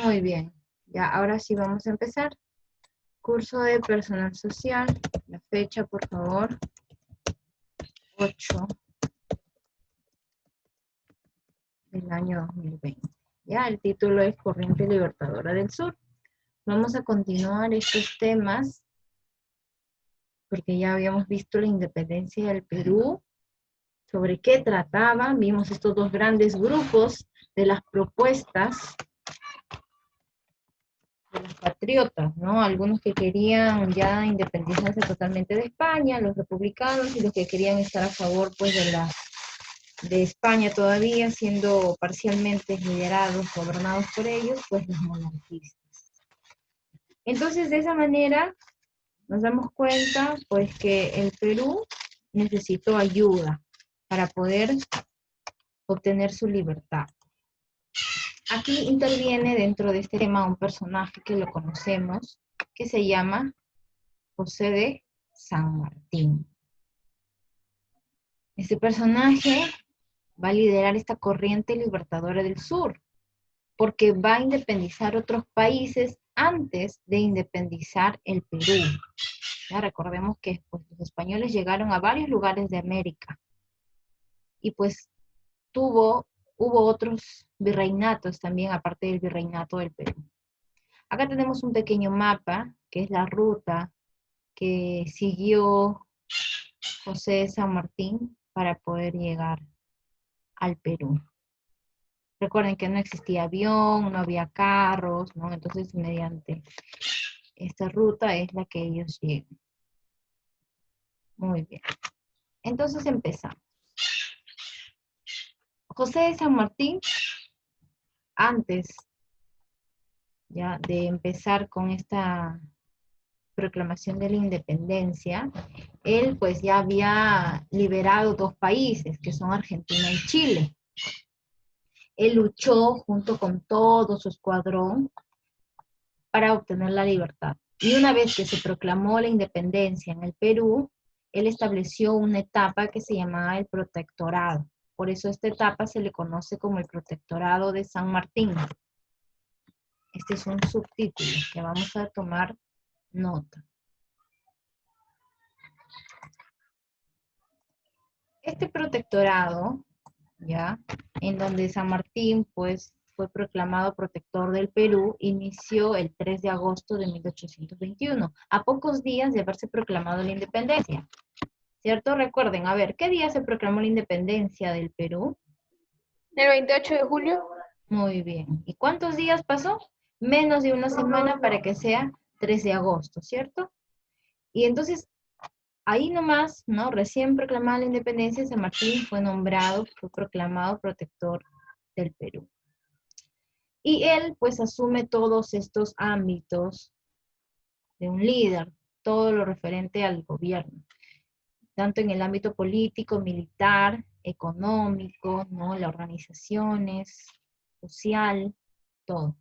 Muy bien. Ya, ahora sí vamos a empezar. Curso de personal social. La fecha, por favor. 8 del año 2020. Ya, el título es Corriente Libertadora del Sur. Vamos a continuar estos temas porque ya habíamos visto la independencia del Perú, sobre qué trataba, vimos estos dos grandes grupos de las propuestas de los patriotas, ¿no? Algunos que querían ya independizarse totalmente de España, los republicanos, y los que querían estar a favor, pues, de España todavía, siendo parcialmente liderados, gobernados por ellos, pues, los monarquistas. Entonces, de esa manera, nos damos cuenta, pues, que el Perú necesitó ayuda para poder obtener su libertad. Aquí interviene dentro de este tema un personaje que lo conocemos, que se llama José de San Martín. Este personaje va a liderar esta corriente libertadora del sur, porque va a independizar otros países antes de independizar el Perú. Ya recordemos que pues, los españoles llegaron a varios lugares de América y pues hubo otros virreinatos también, aparte del virreinato del Perú. Acá tenemos un pequeño mapa, que es la ruta que siguió José de San Martín para poder llegar al Perú. Recuerden que no existía avión, no había carros, ¿no? Entonces, mediante esta ruta es la que ellos llegan. Muy bien. Entonces empezamos. José de San Martín, antes ya de empezar con esta proclamación de la independencia, él pues ya había liberado dos países, que son Argentina y Chile. Él luchó junto con todo su escuadrón para obtener la libertad. Y una vez que se proclamó la independencia en el Perú, él estableció una etapa que se llamaba el protectorado. Por eso esta etapa se le conoce como el protectorado de San Martín. Este es un subtítulo que vamos a tomar nota. Este protectorado, ¿ya? En donde San Martín, pues, fue proclamado protector del Perú, inició el 3 de agosto de 1821, a pocos días de haberse proclamado la independencia. ¿Cierto? Recuerden, a ver, ¿qué día se proclamó la independencia del Perú? El 28 de julio, Muy bien. ¿Y cuántos días pasó? Menos de una semana para que sea 3 de agosto, ¿cierto? Y entonces, ahí nomás, ¿no? Recién proclamada la independencia, San Martín fue proclamado protector del Perú. Y él, pues, asume todos estos ámbitos de un líder, todo lo referente al gobierno, tanto en el ámbito político, militar, económico, ¿no? Las organizaciones, social, todo.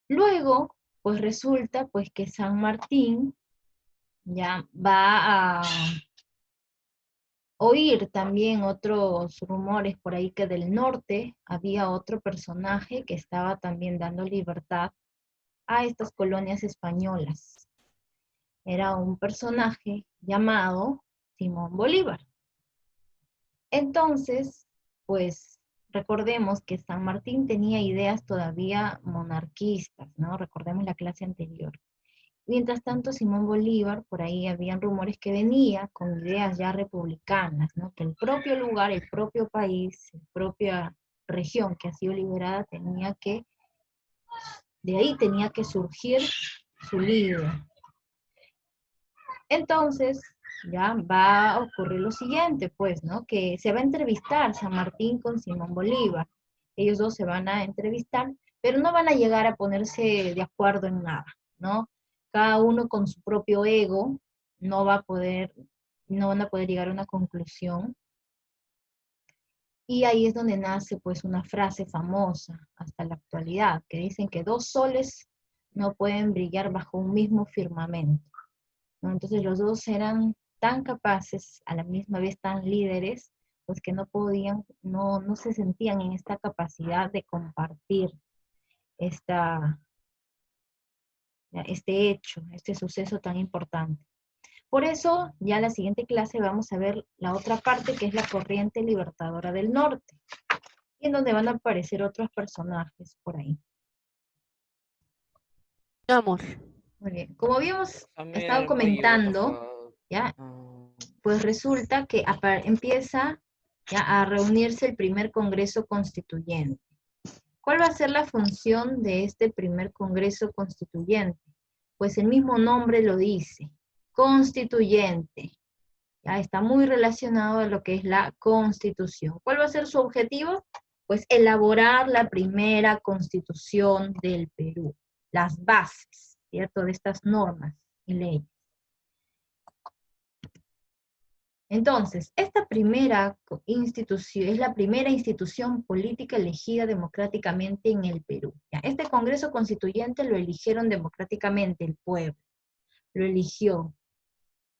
Luego, pues resulta pues que San Martín ya va a oír también otros rumores por ahí que del norte había otro personaje que estaba también dando libertad a estas colonias españolas. Era un personaje llamado Simón Bolívar. Entonces, pues recordemos que San Martín tenía ideas todavía monarquistas, ¿no? Recordemos la clase anterior. Mientras tanto, Simón Bolívar, por ahí habían rumores que venía con ideas ya republicanas, ¿no? Que el propio lugar, el propio país, la propia región que ha sido liberada de ahí tenía que surgir su líder. Entonces, ya va a ocurrir lo siguiente, pues, ¿no? Que se va a entrevistar San Martín con Simón Bolívar. Ellos dos se van a entrevistar, pero no van a llegar a ponerse de acuerdo en nada, ¿no? Cada uno con su propio ego no va a poder, no van a poder llegar a una conclusión. Y ahí es donde nace, pues, una frase famosa hasta la actualidad, que dicen que dos soles no pueden brillar bajo un mismo firmamento, ¿no? Entonces los dos eran tan capaces, a la misma vez tan líderes, pues que no podían, no se sentían en esta capacidad de compartir este hecho, este suceso tan importante. Por eso, ya en la siguiente clase vamos a ver la otra parte, que es la corriente libertadora del norte, y en donde van a aparecer otros personajes por ahí. Vamos. Muy bien. Como habíamos estado También voy yo, por comentando, favor. ¿ya? Pues resulta que empieza ya a reunirse el primer Congreso Constituyente. ¿Cuál va a ser la función de este primer Congreso Constituyente? Pues el mismo nombre lo dice, constituyente. Ya está muy relacionado a lo que es la Constitución. ¿Cuál va a ser su objetivo? Pues elaborar la primera Constitución del Perú, las bases, ¿cierto?, de estas normas y leyes. Entonces, esta primera institución es la primera institución política elegida democráticamente en el Perú. ¿Ya? Este Congreso Constituyente lo eligieron democráticamente el pueblo, lo eligió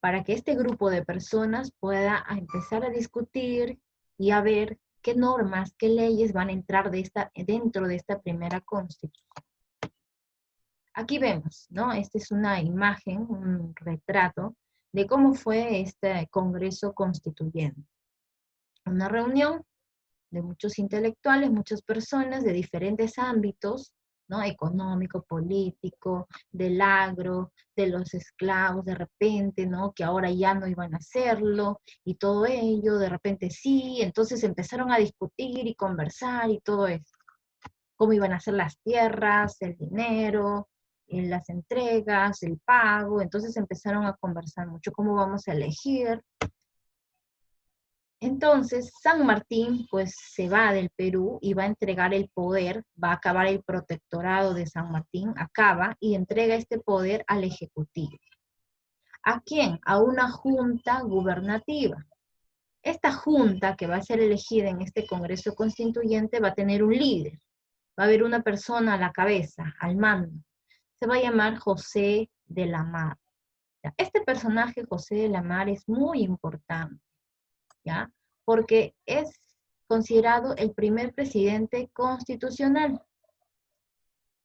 para que este grupo de personas pueda empezar a discutir y a ver qué normas, qué leyes van a entrar dentro de esta primera Constitución. Aquí vemos, ¿no? Esta es una imagen, un retrato de cómo fue este Congreso Constituyente. Una reunión de muchos intelectuales, muchas personas de diferentes ámbitos, ¿no? Económico, político, del agro, de los esclavos, de repente, ¿no? Que ahora ya no iban a hacerlo, y todo ello, de repente sí, entonces empezaron a discutir y conversar y todo eso. Cómo iban a ser las tierras, el dinero, las entregas, el pago, entonces empezaron a conversar mucho, cómo vamos a elegir. Entonces, San Martín, pues, se va del Perú y va a entregar el poder, va a acabar el protectorado de San Martín, acaba y entrega este poder al Ejecutivo. ¿A quién? A una junta gubernativa. Esta junta, que va a ser elegida en este Congreso Constituyente, va a tener un líder. Va a haber una persona a la cabeza, al mando. Se va a llamar José de la Mar. Este personaje, José de la Mar, es muy importante, ¿ya? Porque es considerado el primer presidente constitucional,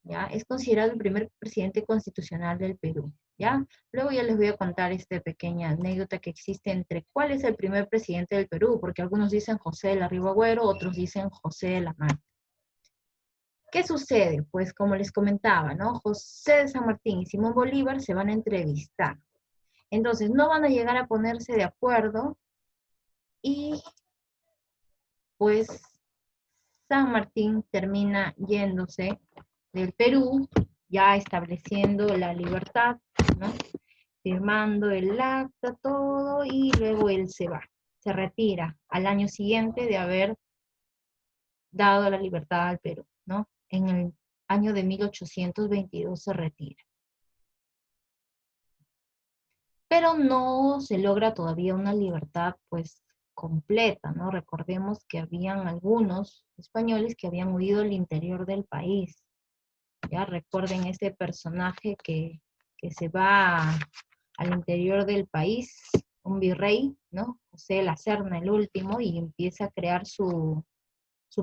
¿ya? Es considerado el primer presidente constitucional del Perú, ¿ya? Luego ya les voy a contar esta pequeña anécdota que existe entre cuál es el primer presidente del Perú, porque algunos dicen José de la Riva Agüero, otros dicen José de la Mar. ¿Qué sucede? Pues como les comentaba, ¿no? José de San Martín y Simón Bolívar se van a entrevistar. Entonces no van a llegar a ponerse de acuerdo y pues San Martín termina yéndose del Perú, ya estableciendo la libertad, ¿no? Firmando el acta, todo, y luego él se va. Se retira al año siguiente de haber dado la libertad al Perú, ¿no? En el año de 1822 se retira. Pero no se logra todavía una libertad, pues, completa, ¿no? Recordemos que habían algunos españoles que habían huido al interior del país. Ya recuerden ese personaje que se va al interior del país, un virrey, ¿no? José de la Serna, el último, y empieza a crear su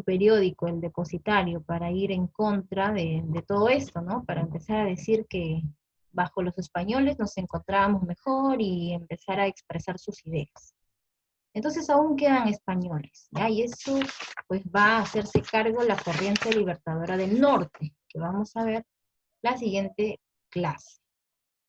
periódico, El Depositario, para ir en contra de todo esto, ¿no? Para empezar a decir que bajo los españoles nos encontrábamos mejor y empezar a expresar sus ideas. Entonces aún quedan españoles, ¿ya? Y eso pues va a hacerse cargo la corriente libertadora del norte, que vamos a ver la siguiente clase.